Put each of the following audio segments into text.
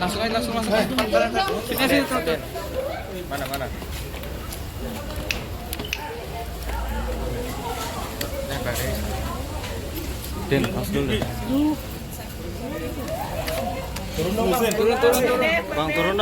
Langsung aja. Sini. Mana? Den, langsung dulu. Turun. Bang, turun.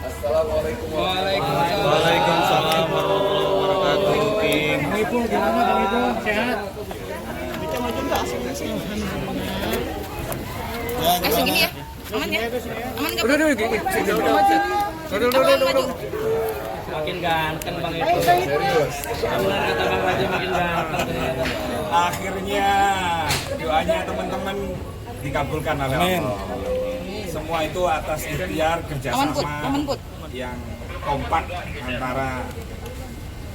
Assalamualaikum. Waalaikumsalam warahmatullahi wabarakatuh. Bang Ipul gimana Bang Ipul? Sehat? Segini ya? Aman ya? Aman nggak? Udah. Makin ganteng Bang Ipul. Serius. Benar kata Bang Raja makin ganteng ternyata. Akhirnya doanya teman-teman dikabulkan oleh Allah. Semua itu atas ikhtiar kerjasama Aman put. yang kompak antara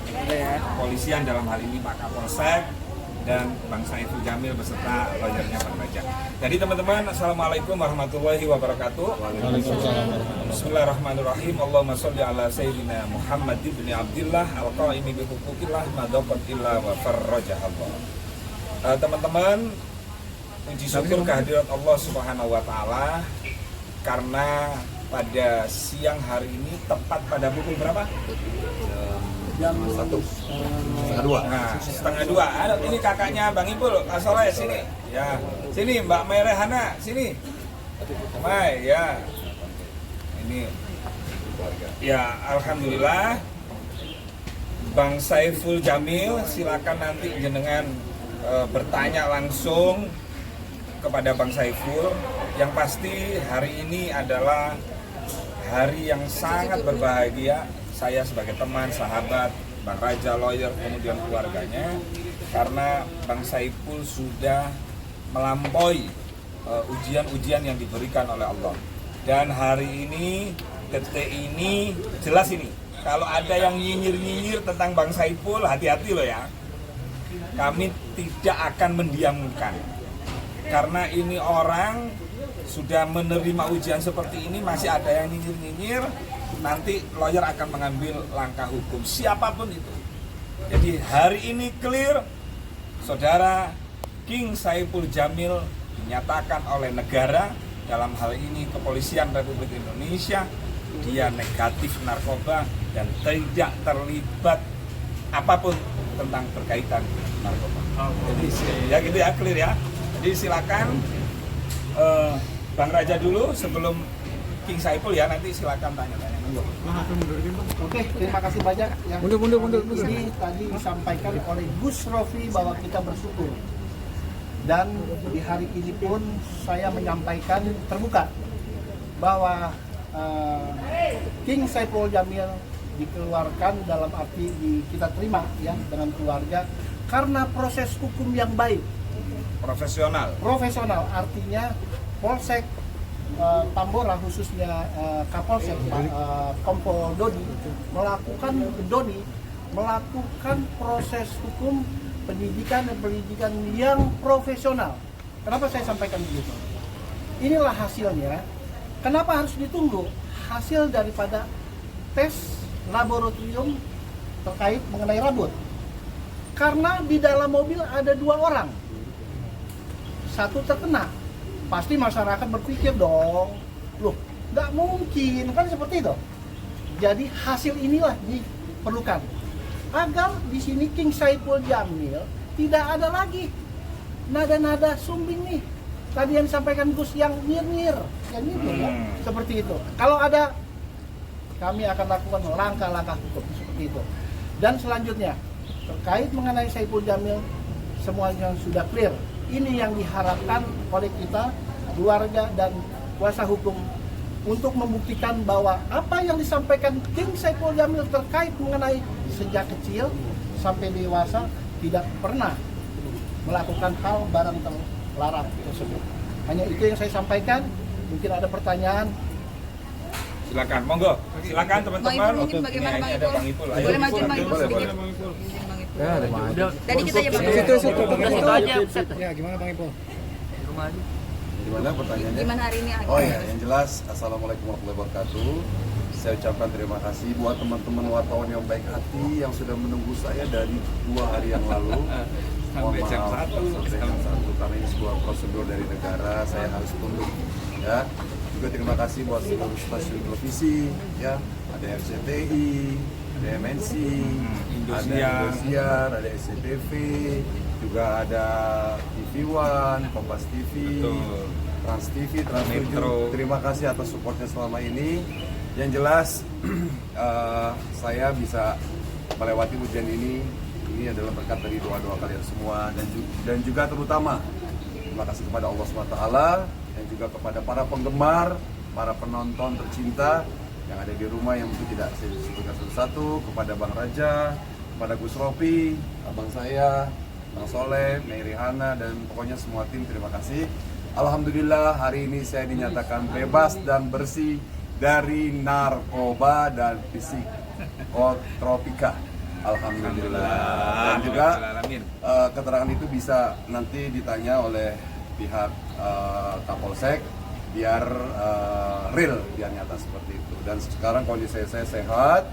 kepolisian dalam hal ini Pak Kapolsek dan Bang Saiful Jamil beserta lawyernya Bang Raja. Jadi teman-teman, assalamualaikum warahmatullahi wabarakatuh. Bismillahirrahmanirrahim. Allahumma sholli ala sayyidina Muhammad ibn Abdillah al-qaimi bi huquqillah madaqat illa wa farraja Allah. Teman-teman, puji syukur kehadirat Allah Subhanahu wa taala karena pada siang hari ini tepat pada pukul berapa? Jam 1:30. Nah, 1:30. Ada ini kakaknya Bang Ipul, Soleh sini. Ya, sini Mbak Mai Rehana, sini. Mai, ya. Ini. Ya, alhamdulillah. Bang Saiful Jamil, silakan nanti jenengan bertanya langsung kepada Bang Saiful. Yang pasti hari ini adalah hari yang sangat berbahagia. Saya sebagai teman, sahabat, Bang Raja, lawyer, kemudian keluarganya, karena Bang Saiful sudah melampaui ujian-ujian yang diberikan oleh Allah. Dan hari ini, detik ini, jelas ini, kalau ada yang nyinyir-nyinyir tentang Bang Saiful, hati-hati loh ya. Kami tidak akan mendiamkan. Karena ini orang sudah menerima ujian seperti ini, masih ada yang nyinyir-nyinyir, nanti lawyer akan mengambil langkah hukum siapapun itu. Jadi hari ini clear, saudara King Saiful Jamil dinyatakan oleh negara, dalam hal ini Kepolisian Republik Indonesia, dia negatif narkoba dan tidak terlibat apapun tentang berkaitan narkoba. Jadi ya gitu ya, clear ya. Jadi silakan Bang Raja dulu sebelum King Saiful ya, nanti silakan tanya-tanya. Oke, terima kasih banyak yang Mundur. ini tadi disampaikan oleh Gus Rofi bahwa kita bersyukur. Dan di hari ini pun saya menyampaikan terbuka bahwa King Saiful Jamil dikeluarkan dalam arti kita terima ya dengan keluarga karena proses hukum yang baik. Profesional artinya Polsek Tambora khususnya Kapolsek Kompol Doni melakukan proses hukum pendidikan yang profesional. Kenapa saya sampaikan begitu? Inilah hasilnya. Kenapa harus ditunggu hasil daripada tes laboratorium terkait mengenai rambut? Karena di dalam mobil ada 2 orang. Satu terkena. Pasti masyarakat berpikir dong, loh nggak mungkin, kan seperti itu. Jadi hasil inilah diperlukan agar di sini King Saiful Jamil tidak ada lagi nada-nada sumbing nih. Tadi yang disampaikan Gus yang nyir-nyir ya, seperti itu. Kalau ada, kami akan lakukan langkah-langkah hukum seperti itu. Dan selanjutnya terkait mengenai Saiful Jamil, semuanya sudah clear. Ini yang diharapkan oleh kita, keluarga dan kuasa hukum untuk membuktikan bahwa apa yang disampaikan King Saiful Jamil terkait mengenai sejak kecil sampai dewasa tidak pernah melakukan hal barang terlarang tersebut. Hanya itu yang saya sampaikan. Mungkin ada pertanyaan. Silakan, monggo. Silakan teman-teman. Bang Ipul, mungkin bagaimana Ini Bang ada Ipul? Bang Ipul. Ayo. Boleh majuin Bang Ipul sedikit? Ya, ada Bang. Tadi kita aja Bang Ipul. Ya, gimana Bang Ipul? Gimana pertanyaannya? Gimana hari ini? Oh ya, yang jelas Assalamualaikum warahmatullahi wabarakatuh. saya ucapkan terima kasih buat teman-teman wartawan yang baik hati yang sudah menunggu saya dari 2 hari yang lalu. Sampai jam 1. Sampai jam 1 karena ini sebuah prosedur dari negara, saya harus tunduk. Ya, juga terima kasih buat seluruh stasiun televisi, ya, ada RCTI, ada MNC, ada Indosiar, ada SCTV, juga ada TV One, Kompas TV, Betul. Trans TV, Trans Metro. 7. Terima kasih atas supportnya selama ini. Yang jelas saya bisa melewati ujian ini adalah berkat dari doa-doa kalian semua dan juga terutama terima kasih kepada Allah SWT dan juga kepada para penggemar, para penonton tercinta yang ada di rumah yang mungkin tidak saya sebutkan satu-satu, kepada Bang Raja, kepada Gus Ropi, abang saya, Bang Soleh, Mary Hana, dan pokoknya semua tim, terima kasih. Alhamdulillah hari ini saya dinyatakan bebas dan bersih dari narkoba dan psikotropika. Alhamdulillah. Dan juga keterangan itu bisa nanti ditanya oleh pihak Kapolsek biar real, biar nyata seperti itu. Dan sekarang kondisi saya sehat,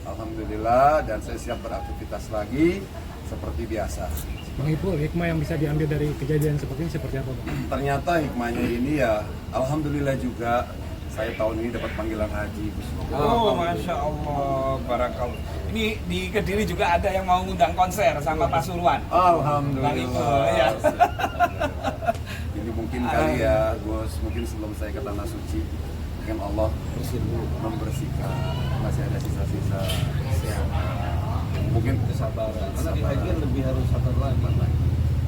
alhamdulillah, dan saya siap beraktivitas lagi seperti biasa. Bang Ipul, hikmah yang bisa diambil dari kejadian seperti ini seperti apa, Bang? Ternyata hikmahnya ini ya, alhamdulillah juga saya tahun ini dapat panggilan haji. Oh, Masya Allah, barakallah. Ini di Kediri juga ada yang mau ngundang konser sama Pasuruan. Alhamdulillah. Bang Ipul, ya. Ini mungkin kali ya, Gus, mungkin sebelum saya ke Tanah Suci, mungkin Allah membersihkan, masih ada sisa-sisa mungkin kesabaran. Karena haji lebih harus sabar lagi.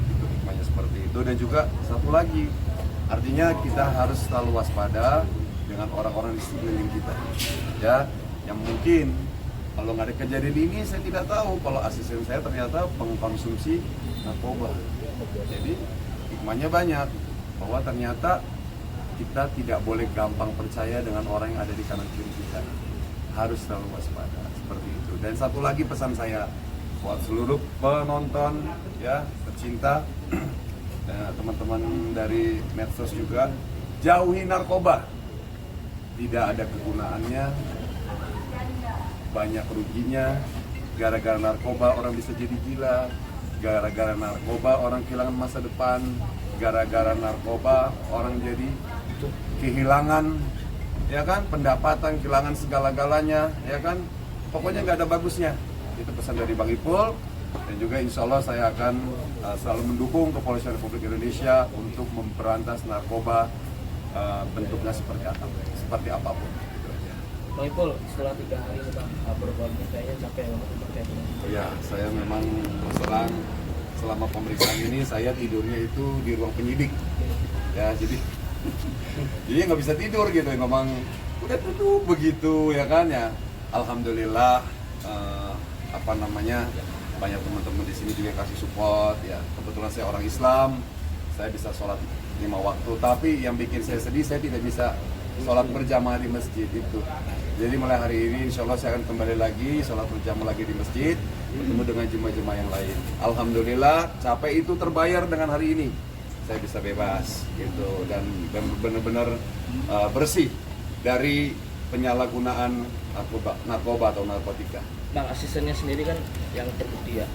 Itu hikmahnya seperti itu. Dan juga satu lagi, artinya kita harus selalu waspada dengan orang-orang di sekeliling kita, ya, yang mungkin kalau nggak ada kejadian ini saya tidak tahu kalau asisten saya ternyata pengkonsumsi narkoba. Jadi hikmahnya banyak bahwa ternyata kita tidak boleh gampang percaya dengan orang yang ada di kanan kiri kita, harus selalu waspada seperti itu. Dan satu lagi pesan saya buat seluruh penonton, ya, tercinta, dan teman-teman dari medsos juga, jauhi narkoba. Tidak ada kegunaannya, banyak ruginya. Gara-gara narkoba orang bisa jadi gila, gara-gara narkoba orang kehilangan masa depan, gara-gara narkoba orang jadi kehilangan, ya kan, pendapatan, kehilangan segala-galanya, ya kan, pokoknya nggak ada bagusnya. Itu pesan dari Bang Ipul, dan juga insya Allah saya akan selalu mendukung Kepolisian Republik Indonesia untuk memberantas narkoba, bentuknya seperti apapun. Gitu aja. Bang Ipul, setelah 3 hari ini Bang, berbuatnya kayaknya capek banget kayak gini. Ya, saya memang selama pemeriksaan ini saya tidurnya itu di ruang penyidik. Ya, jadi nggak bisa tidur gitu, ngomong udah duduk begitu, ya kan, ya. Alhamdulillah, banyak teman-teman di sini juga kasih support, ya. Kebetulan saya orang Islam, saya bisa sholat 5 waktu, tapi yang bikin saya sedih, saya tidak bisa sholat berjamaah di masjid itu. Jadi mulai hari ini insya Allah saya akan kembali lagi sholat berjamaah lagi di masjid, bertemu dengan jemaah-jemaah yang lain. Alhamdulillah, capek itu terbayar dengan hari ini. Saya bisa bebas gitu, dan benar-benar bersih dari penyalahgunaan narkoba atau narkotika. Bang, asistennya sendiri kan yang terbukti ya,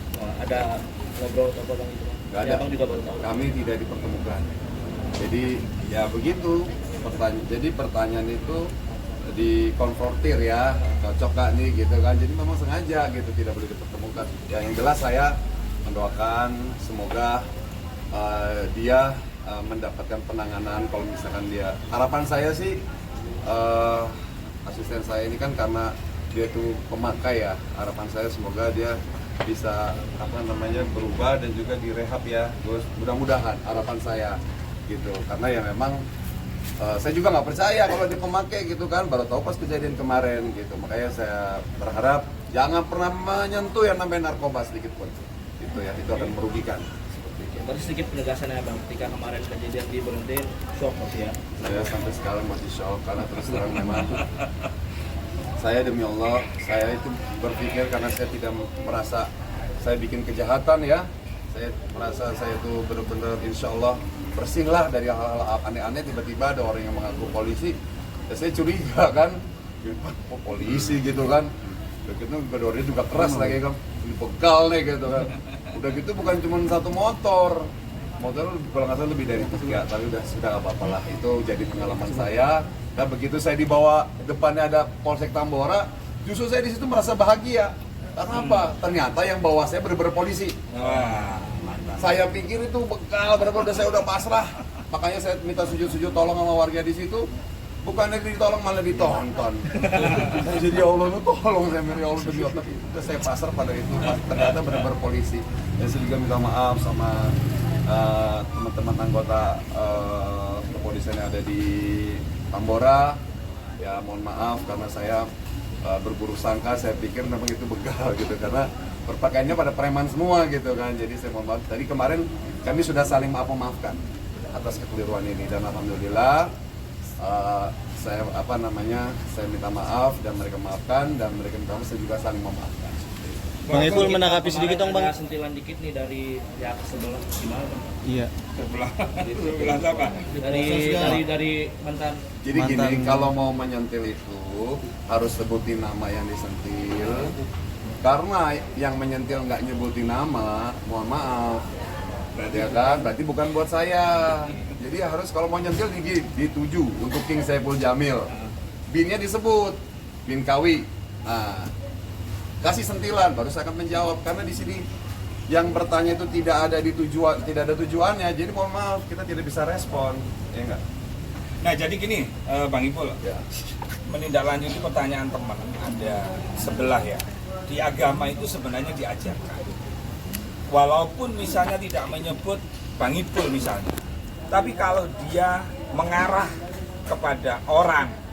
ada ngobrol atau apa Bang itu? Nggak ada. Ya, Bang juga baru tahu. Kami tidak dipertemukan. Jadi ya begitu. Jadi pertanyaan itu dikonfrontir, ya, cocok gak nih gitu kan. Jadi memang sengaja gitu, tidak boleh dipertemukan. Ya, yang jelas saya mendoakan semoga dia mendapatkan penanganan kalau misalkan dia. Harapan saya sih asisten saya ini kan karena dia tuh pemakai, ya, harapan saya semoga dia bisa berubah dan juga direhab, ya, Gus. Mudah-mudahan harapan saya gitu, karena ya memang saya juga nggak percaya kalau dia pemakai gitu kan, baru tahu pas kejadian kemarin gitu. Makanya saya berharap jangan pernah menyentuh yang namanya narkoba sedikit pun gitu, ya, itu akan merugikan. Tadi sedikit penegasannya Bang, ketika kemarin kejadian diberhentiin, shock masih ya? Saya sampai sekarang masih shock, karena terus terang memang saya demi Allah, saya itu berpikir karena saya tidak merasa saya bikin kejahatan, ya. Saya merasa saya itu benar-benar insya Allah bersih lah dari hal-hal aneh-aneh. Tiba-tiba ada orang yang mengaku polisi, ya saya curiga kan, polisi gitu kan. Udah gitu gedornya juga keras lagi kan, begal nih gitu kan. Udah gitu bukan cuma satu motor kalau nggak salah lebih dari 3, tapi sudah nggak apa-apa lah, itu jadi pengalaman saya. Dan begitu saya dibawa depannya ada Polsek Tambora, justru saya di situ merasa bahagia. Karena apa? Ternyata yang bawa saya benar-benar polisi. Saya pikir itu begal, benar-benar saya udah pasrah. Makanya saya minta sujud-sujud tolong sama warga di situ. Bukannya ditolong malah ditonton. Saya jadi ya Allah, tolong saya, ya Allah demi otak itu. Saya pasrah pada itu. Ternyata benar-benar polisi. Dan saya juga minta maaf sama teman-teman anggota kepolisian yang ada di Tambora. Ya mohon maaf karena saya berburu sangka, saya pikir memang itu begal gitu, karena berpakaiannya pada preman semua gitu kan. Jadi saya mohon maaf. Tadi kemarin kami sudah saling maaf-maafkan atas kekeliruan ini, dan alhamdulillah saya minta maaf dan mereka maafkan, dan mereka minta maaf, saya juga saling memaafkan. Bang Ipul menanggapi sedikit dong, Bang. Ada sentilan dikit nih dari pihak sebelah, gimana Bang? Iya. Sebelah apa? Dari mantan. Jadi gini, kalau mau menyentil itu harus sebutin nama yang disentil. Karena yang menyentil nggak nyebutin nama, mohon maaf, ya kan? Berarti bukan buat saya. Jadi harus kalau mau nyentil dituju untuk King Saiful Jamil. Binnya disebut, bin Kawi. Nah, kasih sentilan baru saya akan menjawab, karena di sini yang bertanya itu tidak ada tujuannya. Jadi mohon maaf, kita tidak bisa respon, ya enggak? Nah jadi gini, Bang Ipul, Ya. menindaklanjuti pertanyaan teman ada sebelah ya. Di agama itu sebenarnya diajarkan, walaupun misalnya tidak menyebut Bang Ipul misalnya, tapi kalau dia mengarah kepada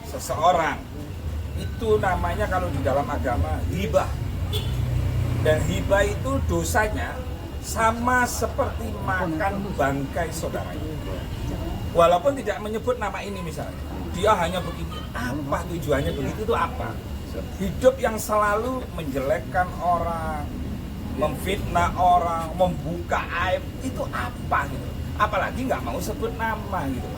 seseorang, itu namanya kalau di dalam agama hibah. Dan hibah itu dosanya sama seperti makan bangkai saudara. Walaupun tidak menyebut nama ini misalnya, dia hanya begitu. Apa tujuannya begitu itu apa? Hidup yang selalu menjelekkan orang, memfitnah orang, membuka aib, itu apa gitu? Apalagi nggak mau sebut nama gitu.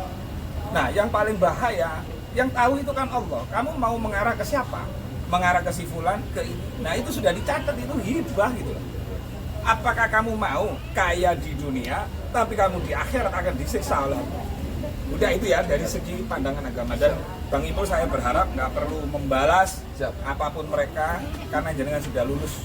Nah, yang paling bahaya, yang tahu itu kan Allah. Kamu mau mengarah ke siapa? Mengarah ke si fulan, ke ini. Nah, itu sudah dicatat, itu hibah gitu. Apakah kamu mau kaya di dunia, tapi kamu di akhirat akan disiksa oleh Allah? Udah itu ya dari segi pandangan agama. Dan Bang Ipul saya berharap nggak perlu membalas apapun mereka, karena jenengan sudah lulus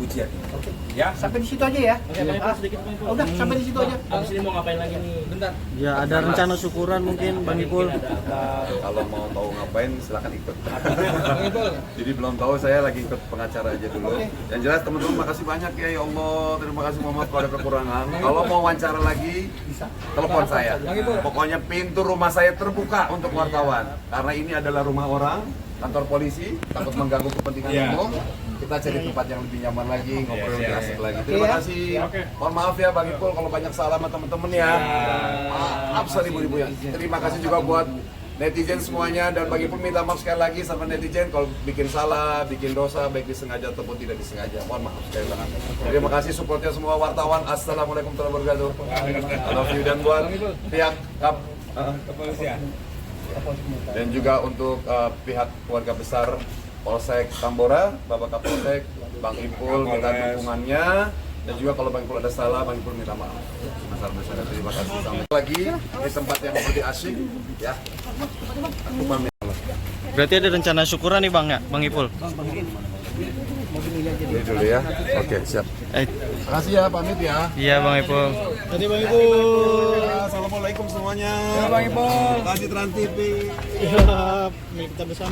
ujian ini. Oke. Ya, Sampai di situ aja ya. Oke, Bang Ipul sedikit Bang Ipul. Udah, sampai di situ aja. Habis ini mau ngapain lagi nih? Bentar. Ya ada rencana syukuran mungkin, Bang Ipul. Ada apa? Kalau mau tahu ngapain silakan ikut. Jadi belum tahu, saya lagi ikut pengacara aja dulu. Yang jelas teman-teman makasih banyak ya Allah. Terima kasih, mohon maaf kalau ada kekurangan. Kalau mau wawancara lagi, telepon saya. Pokoknya pintu rumah saya terbuka untuk wartawan. Karena ini adalah rumah orang, kantor polisi, takut mengganggu kepentingan umum. Kita cari tempat yang lebih nyaman lagi, ngobrol lebih asik lagi. Terima kasih. Mohon maaf ya Bang Ipul kalau banyak salah sama teman-teman ya. Maaf seribu-ribu ya. Terima kasih juga buat netizen semuanya, dan Bang Ipul minta maaf sekali lagi sama netizen kalau bikin salah, bikin dosa, baik disengaja ataupun tidak disengaja. Mohon maaf sekali lagi. Terima kasih supportnya semua wartawan. Assalamualaikum warahmatullahi wabarakatuh. I love you. Dan buat pihak kepolisian. dan juga untuk pihak keluarga besar Polsek Tambora, Bapak Kapolsek, Bang Ipul minta dukungannya, dan juga kalau Bang Ipul ada salah, Bang Ipul minta maaf. Besar-besar terima kasih. Sampai lagi di tempat yang lebih asik ya. Aku pamit. Berarti ada rencana syukuran nih, Bang ya, Bang Ipul. Ini dulu ya. Oke, siap. Terima kasih ya, pamit ya. Iya, Bang Ipul. Jadi Bang Ipul. Assalamualaikum semuanya. Ya Bang Ipul. Terima kasih Trans TV. Kita bersama.